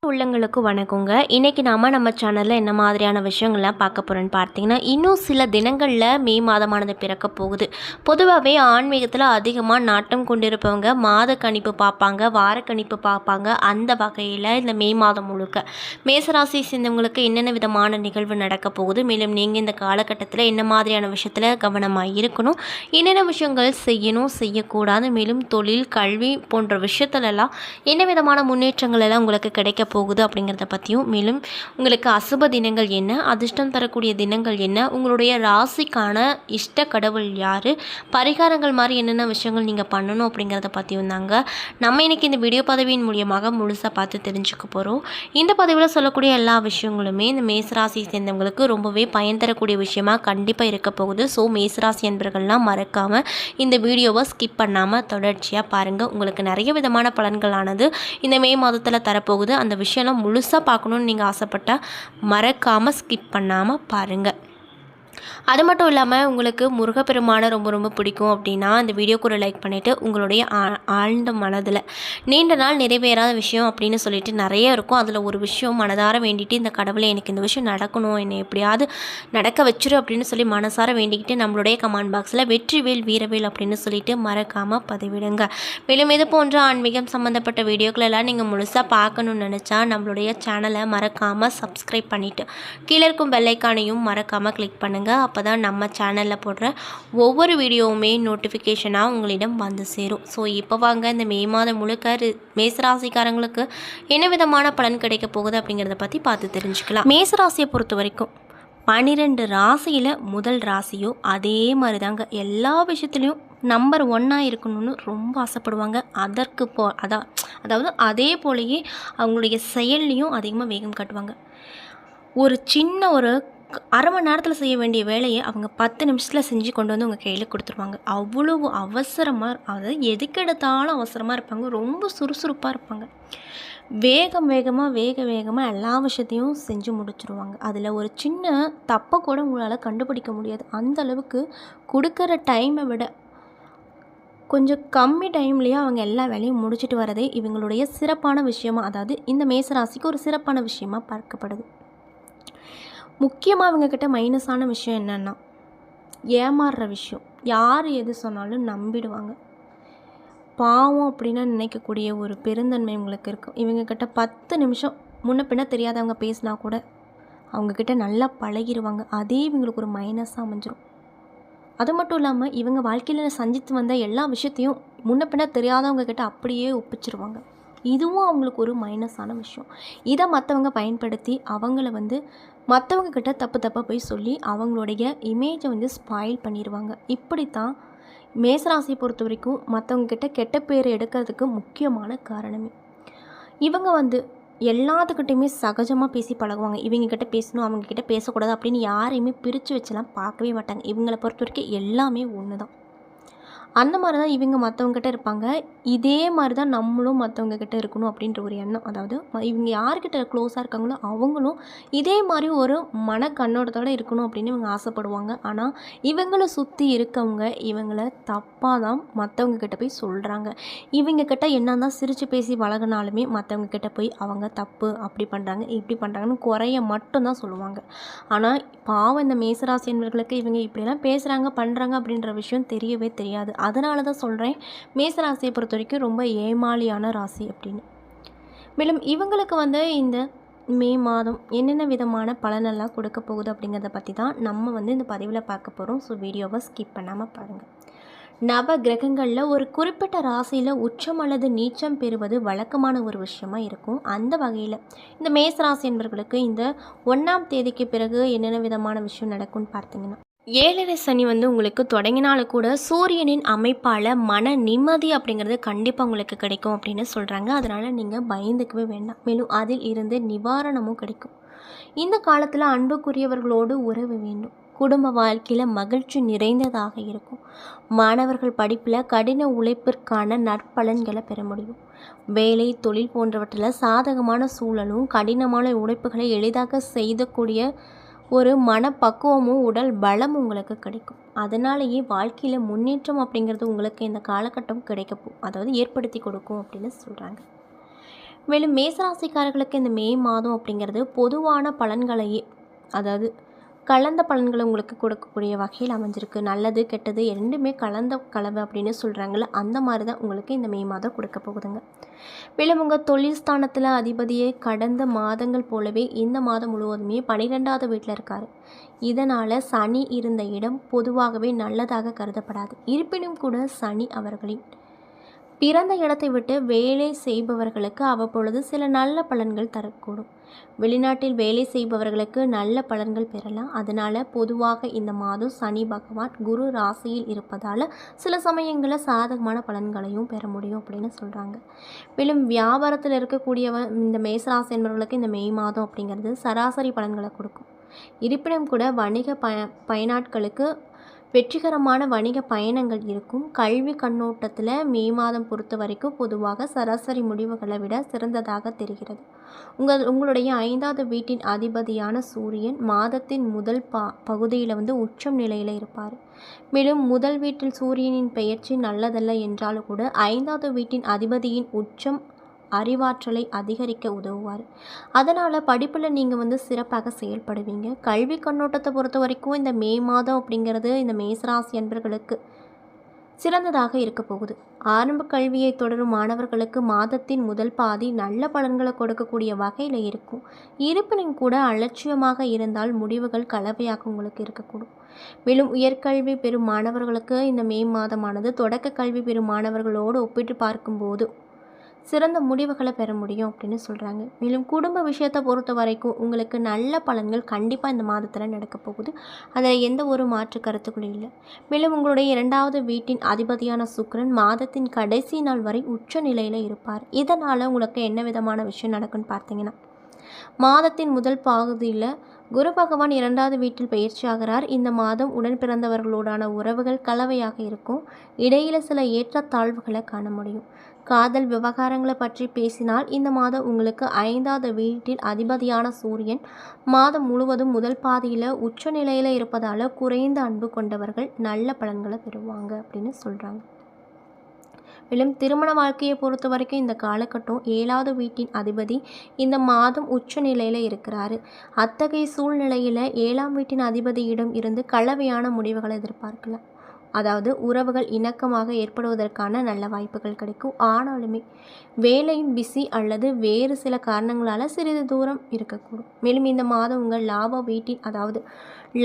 உள்ளங்களுக்கு வணக்கங்க. இன்னைக்கு நம்ம சேனலில் என்ன மாதிரியான விஷயங்கள்லாம் பார்க்க போகிறோன்னு பார்த்தீங்கன்னா, இன்னும் சில தினங்களில் மே மாதமானது பிறக்க போகுது. பொதுவாகவே ஆன்மீகத்தில் அதிகமாக நாட்டம் கொண்டிருப்பவங்க மாத கணிப்பு பார்ப்பாங்க, வார கணிப்பு பார்ப்பாங்க. அந்த வகையில் இந்த மே மாதம் முழுக்க மேசராசி சேர்ந்தவங்களுக்கு என்னென்ன விதமான நிகழ்வு நடக்க போகுது, மேலும் நீங்கள் இந்த காலகட்டத்தில் என்ன மாதிரியான விஷயத்தில் கவனமாக இருக்கணும், என்னென்ன விஷயங்கள் செய்யணும் செய்யக்கூடாது, மேலும் தொழில் கல்வி போன்ற விஷயத்துலலாம் என்ன விதமான முன்னேற்றங்கள் எல்லாம் உங்களுக்கு கிடைக்க போகுது அப்படிங்கிறத பற்றியும், மேலும் உங்களுக்கு அசுப தினங்கள் என்ன, அதிர்ஷ்டம் தரக்கூடிய தினங்கள் என்ன, உங்களுடைய ராசிக்கான இஷ்ட கடவுள் யார், பரிகாரங்கள் மாதிரி என்னென்ன விஷயங்கள் நீங்கள் பண்ணணும் அப்படிங்கிறத பற்றியும் தாங்க நம்ம இன்றைக்கி இந்த வீடியோ பதிவின் மூலியமாக முழுசாக பார்த்து தெரிஞ்சுக்க போகிறோம். இந்த பதிவில் சொல்லக்கூடிய எல்லா விஷயங்களுமே இந்த மேசராசி சேர்ந்தவங்களுக்கு ரொம்பவே பயன் தரக்கூடிய விஷயமாக கண்டிப்பாக இருக்க போகுது. ஸோ மேசராசி என்பர்கள்லாம் மறக்காமல் இந்த வீடியோவை ஸ்கிப் பண்ணாமல் தொடர்ச்சியாக பாருங்கள். உங்களுக்கு நிறைய விதமான பலன்களானது இந்த மே மாதத்தில் தரப்போகுது. அந்த விஷயம்லாம் முழுசாக பார்க்கணுன்னு நீங்கள் ஆசைப்பட்டால் மறக்காமல் ஸ்கிப் பண்ணாமல் பாருங்கள். அது மட்டும் இல்லாமல் உங்களுக்கு முருகப்பெருமானை ரொம்ப ரொம்ப பிடிக்கும் அப்படின்னா இந்த வீடியோக்கு ஒரு லைக் பண்ணிவிட்டு உங்களுடைய ஆழ்ந்த மனதில் நீண்ட நாள் நிறைவேறாத விஷயம் அப்படின்னு சொல்லிட்டு நிறைய இருக்கும். அதில் ஒரு விஷயம் மனதார வேண்டிட்டு இந்த கடவுளை எனக்கு இந்த விஷயம் நடக்கணும், என்னை எப்படியாவது நடக்க வச்சிரு அப்படின்னு சொல்லி மனசார வேண்டிக்கிட்டு நம்மளுடைய கமெண்ட் பாக்ஸில் வெற்றிவேல் வீரவேல் அப்படின்னு சொல்லிட்டு மறக்காமல் பதிவிடுங்க. மேலும் இது போன்ற ஆன்மீகம் சம்மந்தப்பட்ட வீடியோக்களெல்லாம் நீங்கள் முழுசாக பார்க்கணுன்னு நினச்சா நம்மளுடைய சேனலை மறக்காமல் சப்ஸ்கிரைப் பண்ணிவிட்டு கீழே இருக்கும் பெல்லைக்கானையும் மறக்காமல் கிளிக் பண்ணுங்கள். அப்போ தான் நம்ம சேனலில் போடுற ஒவ்வொரு வீடியோவுமே நோட்டிஃபிகேஷனாக உங்களிடம் வந்து சேரும். ஸோ இப்போ வாங்க இந்த மே மாதம் முழுக்க மேசராசிக்காரங்களுக்கு என்ன விதமான பலன் கிடைக்க போகுது அப்படிங்கிறத பற்றி பார்த்து தெரிஞ்சுக்கலாம். மேசராசியை பொறுத்த வரைக்கும் 12 ராசியில் முதல் ராசியோ அதே மாதிரி தாங்க எல்லா விஷயத்துலேயும் நம்பர் 1 இருக்கணும்னு ரொம்ப ஆசைப்படுவாங்க. அதாவது அதே போலயே அவங்களுடைய செயல்லையும் அதிகமாக வேகம் காட்டுவாங்க. ஒரு சின்ன அரை மணி நேரத்தில் செய்ய வேண்டிய வேலையை அவங்க 10 நிமிஷத்தில் செஞ்சு கொண்டு வந்து உங்கள் கையில் கொடுத்துருவாங்க. அவ்வளவு அவசரமாக, அதாவது எதுக்கெடுத்தாலும் அவசரமாக இருப்பாங்க. ரொம்ப சுறுசுறுப்பாக இருப்பாங்க. வேகமாக எல்லா விஷயத்தையும் செஞ்சு முடிச்சுருவாங்க. அதில் ஒரு சின்ன தப்பை கூட உங்களால் கண்டுபிடிக்க முடியாது. அந்த அளவுக்கு கொடுக்குற டைமை விட கொஞ்சம் கம்மி டைம்லேயே அவங்க எல்லா வேலையும் முடிச்சுட்டு வரதே இவங்களுடைய சிறப்பான விஷயமா, அதாவது இந்த மேசராசிக்கு ஒரு சிறப்பான விஷயமா பார்க்கப்படுது. முக்கியமாக இவங்கக்கிட்ட மைனஸான விஷயம் என்னென்னா ஏமாறுற விஷயம். யார் எது சொன்னாலும் நம்பிடுவாங்க. பாவம் அப்படின்னு நினைக்கக்கூடிய ஒரு பெருந்தன்மை இவங்களுக்கு இருக்கும். இவங்கக்கிட்ட 10 நிமிஷம் முன்ன பின்ன தெரியாதவங்க பேசினா கூட அவங்கக்கிட்ட நல்லா பழகிடுவாங்க. அதே இவங்களுக்கு ஒரு மைனஸாக அமைஞ்சிரும். அது மட்டும் இல்லாமல் இவங்க வாழ்க்கையில் சந்தித்து வந்த எல்லா விஷயத்தையும் முன்ன பின்ன தெரியாதவங்க கிட்ட அப்படியே ஒப்பிச்சிருவாங்க. இதுவும் அவங்களுக்கு ஒரு மைனஸான விஷயம். இதை மற்றவங்க பயன்படுத்தி அவங்கள மற்றவங்க கிட்ட தப்பாக போய் சொல்லி அவங்களுடைய இமேஜை ஸ்பாயில் பண்ணிடுவாங்க. இப்படித்தான் மேசராசியை பொறுத்த வரைக்கும் மற்றவங்க கிட்ட கெட்ட பேர் எடுக்கிறதுக்கு முக்கியமான காரணமே. இவங்க எல்லாத்துக்கிட்டையுமே சகஜமாக பேசி பழகுவாங்க. இவங்கக்கிட்ட பேசணும், அவங்கக்கிட்ட பேசக்கூடாது அப்படின்னு யாரையுமே பிரித்து வச்செல்லாம் பார்க்கவே மாட்டாங்க. இவங்களை பொறுத்த வரைக்கும் எல்லாமே ஒன்று தான். அந்த மாதிரி தான் இவங்க மற்றவங்ககிட்ட இருப்பாங்க. இதே மாதிரி தான் நம்மளும் மற்றவங்கக்கிட்ட இருக்கணும் அப்படின்ற ஒரு எண்ணம். அதாவது இவங்க யார்கிட்ட க்ளோஸாக இருக்காங்களோ அவங்களும் இதே மாதிரி ஒரு மனக்கண்ணோட்டத்தோடு இருக்கணும் அப்படின்னு இவங்க ஆசைப்படுவாங்க. ஆனால் இவங்களை சுற்றி இருக்கவங்க இவங்களை தப்பாக தான் மற்றவங்கக்கிட்ட போய் சொல்கிறாங்க. இவங்கக்கிட்ட என்ன தான் சிரித்து பேசி பழகினாலுமே மற்றவங்கக்கிட்ட போய் அவங்க தப்பு, அப்படி பண்ணுறாங்க இப்படி பண்ணுறாங்கன்னு குறைய மட்டும்தான் சொல்லுவாங்க. ஆனால் பாவம் இந்த மேசராசி என்பவர்களுக்கு இவங்க இப்படிலாம் பேசுகிறாங்க பண்ணுறாங்க அப்படின்ற விஷயம் தெரியவே தெரியாது. அதனால தான் சொல்கிறேன் மேசராசியை பொறுத்த வரைக்கும் ரொம்ப ஏமாளியான ராசி அப்படின்னு. மேலும் இவங்களுக்கு இந்த மே மாதம் என்னென்ன விதமான பலனெல்லாம் கொடுக்க போகுது அப்படிங்கிறத பற்றி தான் நம்ம இந்த பதிவில் பார்க்க போகிறோம். ஸோ வீடியோவை ஸ்கிப் பண்ணாமல் பாருங்கள். நவ கிரகங்களில் ஒரு குறிப்பிட்ட ராசியில் உச்சம் அல்லது நீச்சம் பெறுவது வழக்கமான ஒரு விஷயமா இருக்கும். அந்த வகையில் இந்த மேசராசி என்பவர்களுக்கு இந்த 1ஆம் தேதிக்கு பிறகு என்னென்ன விதமான விஷயம் நடக்கும்னு பார்த்தீங்கன்னா, 7.5 சனி உங்களுக்கு தொடங்கினாலும் கூட சூரியனின் அமைப்பால் மன நிம்மதி அப்படிங்கிறது கண்டிப்பாக உங்களுக்கு கிடைக்கும் அப்படின்னு சொல்கிறாங்க. அதனால் நீங்கள் பயந்துக்கவே வேண்டாம். மேலும் அதில் இருந்து நிவாரணமும் கிடைக்கும். இந்த காலத்தில் அன்புக்குரியவர்களோடு உறவு வேண்டும். குடும்ப வாழ்க்கையில் மகிழ்ச்சி நிறைந்ததாக இருக்கும். மாணவர்கள் படிப்பில் கடின உழைப்பிற்கான நற்பலன்களை பெற முடியும். வேலை தொழில் போன்றவற்றில் சாதகமான சூழலும் கடினமான உழைப்புகளை எளிதாக செய்யக்கூடிய ஒரு மனப்பக்குவமும் உடல் பலம் உங்களுக்கு கிடைக்கும். அதனாலேயே வாழ்க்கையில் முன்னேற்றம் அப்படிங்கிறது உங்களுக்கு இந்த காலகட்டம் அதாவது ஏற்படுத்தி கொடுக்கும் அப்படின்னு சொல்கிறாங்க. மேலும் மேசராசிக்காரர்களுக்கு இந்த மே மாதம் அப்படிங்கிறது பொதுவான பலன்களையே, அதாவது கலந்த பலன்களை உங்களுக்கு கொடுக்கக்கூடிய வகையில் அமைஞ்சிருக்கு. நல்லது கெட்டது ரெண்டுமே கலந்த கலவை அப்படின்னு சொல்கிறாங்கள, அந்த மாதிரி தான் உங்களுக்கு இந்த மே மாதம் கொடுக்க போகுதுங்க. மேலும் உங்கள் தொழில் ஸ்தானத்தில் அதிபதியை கடந்த மாதங்கள் போலவே இந்த மாதம் முழுவதுமே 12வது வீட்டில் இருக்கார். இதனால் சனி இருந்த இடம் பொதுவாகவே நல்லதாக கருதப்படாது. இருப்பினும் கூட சனி அவர்களின் பிறந்த இடத்தை விட்டு வேலை செய்பவர்களுக்கு அவ்வப்பொழுது சில நல்ல பலன்கள் தரக்கூடும். வெளிநாட்டில் வேலை செய்பவர்களுக்கு நல்ல பலன்கள் பெறலாம். அதனால் பொதுவாக இந்த மாதம் சனி பகவான் குரு ராசியில் இருப்பதால் சில சமயங்களில் சாதகமான பலன்களையும் பெற முடியும் அப்படின்னு சொல்கிறாங்க. மேலும் வியாபாரத்தில் இருக்கக்கூடியவன் இந்த மேசராசி என்பவர்களுக்கு இந்த மே மாதம் அப்படிங்கிறது சராசரி பலன்களை கொடுக்கும். இருப்பினும் கூட வணிக பயனாட்களுக்கு வெற்றிகரமான வணிக பயணங்கள் இருக்கும். கல்வி கண்ணோட்டத்தில் மே மாதம் பொறுத்த வரைக்கும் பொதுவாக சராசரி முடிவுகளை விட சிறந்ததாக தெரிகிறது. உங்களுடைய 5வது வீட்டின் அதிபதியான சூரியன் மாதத்தின் முதல் பகுதியில் உச்சம் நிலையில் இருப்பார். மேலும் முதல் வீட்டில் சூரியனின் பெயர்ச்சி நல்லதல்ல என்றாலும் கூட 5வது வீட்டின் அதிபதியின் உச்சம் அறிவாற்றலை அதிகரிக்க உதவுவார். அதனால் படிப்பில் நீங்கள் சிறப்பாக செயல்படுவீங்க. கல்வி கண்ணோட்டத்தை பொறுத்த வரைக்கும் இந்த மே மாதம் அப்படிங்கிறது இந்த மேசராசி அன்பர்களுக்கு சிறந்ததாக இருக்க போகுது. ஆரம்ப கல்வியை தொடரும் மாணவர்களுக்கு மாதத்தின் முதல் பாதி நல்ல பலன்களை கொடுக்கக்கூடிய வகையில் இருக்கும். இருப்பினும் கூட அலட்சியமாக இருந்தால் முடிவுகள் கலவையாக உங்களுக்கு இருக்கக்கூடும். மேலும் உயர்கல்வி பெறும் மாணவர்களுக்கு இந்த மே மாதமானது தொடக்க கல்வி பெறும் மாணவர்களோடு ஒப்பிட்டு பார்க்கும்போது சிறந்த முடிவுகளை பெற முடியும் அப்படின்னு சொல்கிறாங்க. மேலும் குடும்ப விஷயத்தை பொறுத்த வரைக்கும் உங்களுக்கு நல்ல பலன்கள் கண்டிப்பாக இந்த மாதத்தில் நடக்க போகுது. அதில் எந்த ஒரு மாற்று கருத்துக்களும் இல்லை. மேலும் உங்களுடைய 2வது வீட்டின் அதிபதியான சுக்கிரன் மாதத்தின் கடைசி நாள் வரை உச்ச நிலையில் இருப்பார். இதனால் உங்களுக்கு என்ன விதமான விஷயம் நடக்குன்னு பார்த்தீங்கன்னா, மாதத்தின் முதல் பகுதியில் குரு பகவான் 2வது வீட்டில் பயிற்சி ஆகிறார். இந்த மாதம் உடன் பிறந்தவர்களோடான உறவுகள் கலவையாக இருக்கும். இடையில் சில ஏற்றத்தாழ்வுகளை காண முடியும். காதல் விவகாரங்களை பற்றி பேசினால் இந்த மாதம் உங்களுக்கு 5வது வீட்டில் அதிபதியான சூரியன் மாதம் முழுவதும் முதல் பாதியில் உச்ச நிலையில் இருப்பதால் குறைந்த அன்பு கொண்டவர்கள் நல்ல பலன்களை பெறுவாங்க அப்படின்னு சொல்கிறாங்க. மேலும் திருமண வாழ்க்கையை பொறுத்த வரைக்கும் இந்த காலகட்டம் 7வது வீட்டின் அதிபதி இந்த மாதம் உச்ச நிலையில் இருக்கிறாரு. அத்தகைய சூழ்நிலையில் 7ஆம் வீட்டின் அதிபதியிடம் இருந்து கலவையான முடிவுகளை எதிர்பார்க்கலாம். அதாவது உறவுகள் இணக்கமாக ஏற்படுவதற்கான நல்ல வாய்ப்புகள் கிடைக்கும். ஆனாலுமே வேலையின் பிஸி அல்லது வேறு சில காரணங்களால் சிறிது தூரம் இருக்கக்கூடும். மேலும் இந்த மாதம் உங்கள் லாப வீட்டின் அதாவது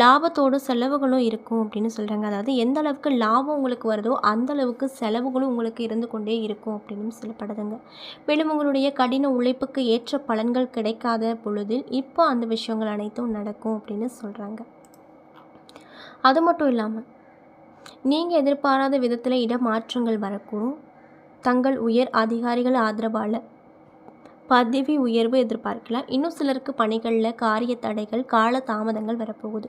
லாபத்தோடு செலவுகளும் இருக்கும் அப்படின்னு சொல்கிறாங்க. அதாவது எந்த அளவுக்கு லாபம் உங்களுக்கு வருதோ அந்த அளவுக்கு செலவுகளும் உங்களுக்கு இருந்து கொண்டே இருக்கும் அப்படின்னு சொல்லப்படுதுங்க. மேலும் உங்களுடைய கடின உழைப்புக்கு ஏற்ற பலன்கள் கிடைக்காத பொழுதில் இப்போ அந்த விஷயங்கள் அனைத்தும் நடக்கும் அப்படின்னு சொல்கிறாங்க. அது மட்டும் இல்லாமல் நீங்கள் எதிர்பாராத விதத்தில் இடமாற்றங்கள் வரக்கூடும். தங்கள் உயர் அதிகாரிகள் ஆதரவால் பதவி உயர்வு எதிர்பார்க்கலாம். இன்னும் சிலருக்கு பணிகளில் காரிய தடைகள் கால தாமதங்கள் வரப்போகுது.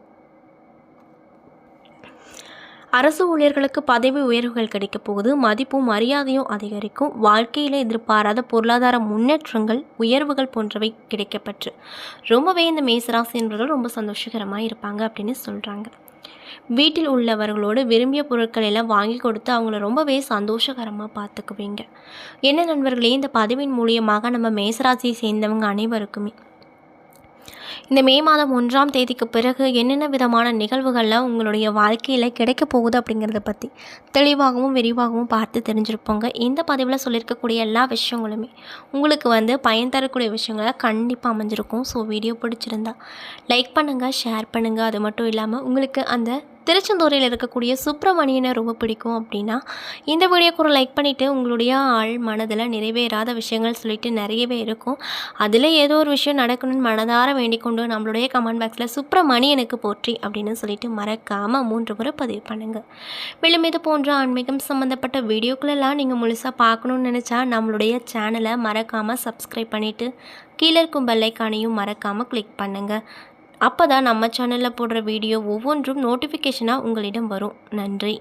அரசு ஊழியர்களுக்கு பதவி உயர்வுகள் கிடைக்க போகுது. மதிப்பும் மரியாதையும் அதிகரிக்கும். வாழ்க்கையில் எதிர்பாராத பொருளாதார முன்னேற்றங்கள் உயர்வுகள் போன்றவை கிடைக்கப்பட்டு ரொம்பவே இந்த மேசராசி என்பவர்கள் ரொம்ப சந்தோஷகரமாக இருப்பாங்க அப்படின்னு சொல்கிறாங்க. வீட்டில் உள்ளவர்களோடு விரும்பிய பொருட்கள் எல்லாம் வாங்கி கொடுத்து அவங்கள ரொம்பவே சந்தோஷகரமாக பார்த்துக்குவீங்க. என்ன நண்பர்களே, இந்த பதிவின் மூலியமாக நம்ம மேசராசியை சேர்ந்தவங்க அனைவருக்குமே இந்த மே மாதம் 1ஆம் தேதிக்கு பிறகு என்னென்ன விதமான நிகழ்வுகள்லாம் உங்களுடைய வாழ்க்கையில் கிடைக்க போகுது அப்படிங்கிறத பற்றி தெளிவாகவும் விரிவாகவும் பார்த்து தெரிஞ்சிருப்போங்க. இந்த பதிவில் சொல்லியிருக்கக்கூடிய எல்லா விஷயங்களுமே உங்களுக்கு பயன் தரக்கூடிய விஷயங்களாக கண்டிப்பாக அமைஞ்சிருக்கும். ஸோ வீடியோ பிடிச்சிருந்தா லைக் பண்ணுங்கள், ஷேர் பண்ணுங்கள். அது மட்டும் இல்லாமல் உங்களுக்கு அந்த திருச்செந்தூரில் இருக்கக்கூடிய சுப்பிரமணியனை ரொம்ப பிடிக்கும் அப்படின்னா இந்த வீடியோக்கு ஒரு லைக் பண்ணிவிட்டு உங்களுடைய ஆள் மனதில் நிறைவேறாத விஷயங்கள் சொல்லிட்டு நிறையவே இருக்கும். அதில் ஏதோ ஒரு விஷயம் நடக்கணும்னு மனதார வேண்டிக்கொண்டு நம்மளுடைய கமெண்ட் பாக்ஸில் சுப்பிரமணியனுக்கு போற்றி அப்படின்னு சொல்லிட்டு மறக்காமல் 3 முறை பதிவு பண்ணுங்கள். மேலும் இது போன்ற ஆன்மீகம் சம்மந்தப்பட்ட வீடியோக்களெல்லாம் நீங்கள் முழுசாக பார்க்கணுன்னு நினச்சா நம்மளுடைய சேனலை மறக்காமல் சப்ஸ்கிரைப் பண்ணிவிட்டு கீழே இருக்கும் பெல் ஐக்கானையும் மறக்காமல் கிளிக் பண்ணுங்கள். அப்போ தான் நம்ம சேனலில் போடுற வீடியோ ஒவ்வொன்றும் நோட்டிஃபிகேஷனாக உங்களிடம் வரும். நன்றி.